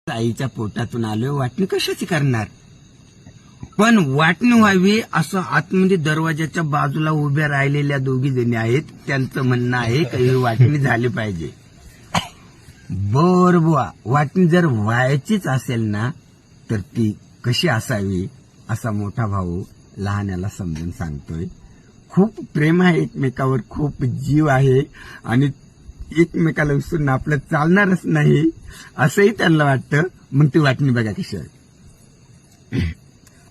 आईच्या पोटातून आलोय, वाटणी कशाची करणार? पण वाटणी व्हावी असं आतमध्ये दरवाजाच्या बाजूला उभ्या राहिलेल्या दोघी जणी आहेत. त्यांचं म्हणणं आहे की ही वाटणी झाली पाहिजे. बर बुवा, वाटणी जर व्हायचीच असेल ना तर ती कशी असावी असा मोठा भाऊ लहान्याला समजून सांगतोय. खूप प्रेम आहे एकमेकावर, खूप जीव आहे आणि एकमेकाला विसरून आपलं चालणारच नाही असंही त्यांना वाटतं. मग ती वाटणी बघा कशी आहे.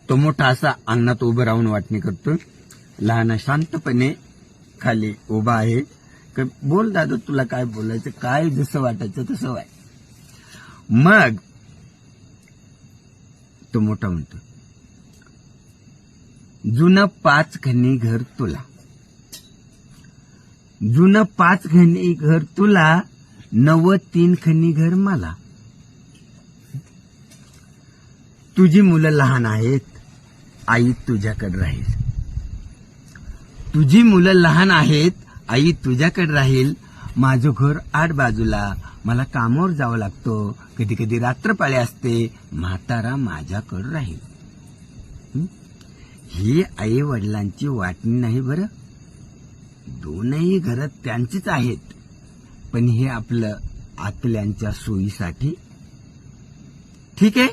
तो मोठा असा अंगणात उभं राहून वाटणी करतो. लहान शांतपणे खाली उभा आहे. बोल दादा, तुला काय बोलायचं, काय जसं वाटायचं तसं वाय. मग तो मोठा म्हणतो, जुनं 5 खणी घर तुला, जुनं 5 खणी घर तुला, 93 खणी घर मला. तुझी मुलं लहान आहेत, आई तुझ्याकडे राहील. तुझी मुलं लहान आहेत, आई तुझ्याकडे राहील. माझं घर 8 बाजूला, मला कामावर जावं लागतं, कधी कधी रात्रपाळी असते, म्हातारा माझ्याकडे राहील. ही आई वडिलांची वाटणी नाही बरं. दोनही घरं त्यांचीच आहेत, पण हे आपलं आतल्यांच्या सोयीसाठी. ठीक आहे,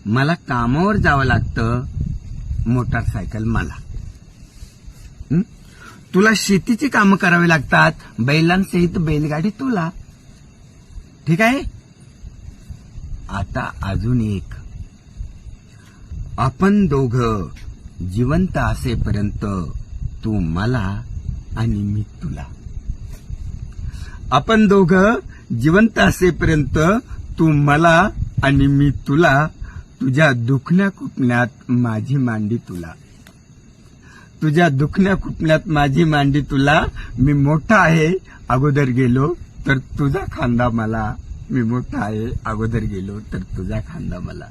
मला कामावर जावं लागतं, मोटारसायकल मला. तुला शेतीची कामं करावी लागतात, बैलांसहित बैलगाडी तुला. ठीक आहे. आता अजून एक, आपण दोघं जिवंत असेपर्यंत तू मला आणि मी तुला. आपण दोघं जिवंत असेपर्यंत तू मला आणि मी तुला. तुझ्या दुखण्या खुपण्यात माझी मांडी तुला. तुझ्या दुखण्या खुपण्यात माझी मांडी तुला. मी मोठा आहे, अगोदर गेलो तर तुझा खांदा मला. मी मोठा आहे, अगोदर गेलो तर तुझा खांदा मला.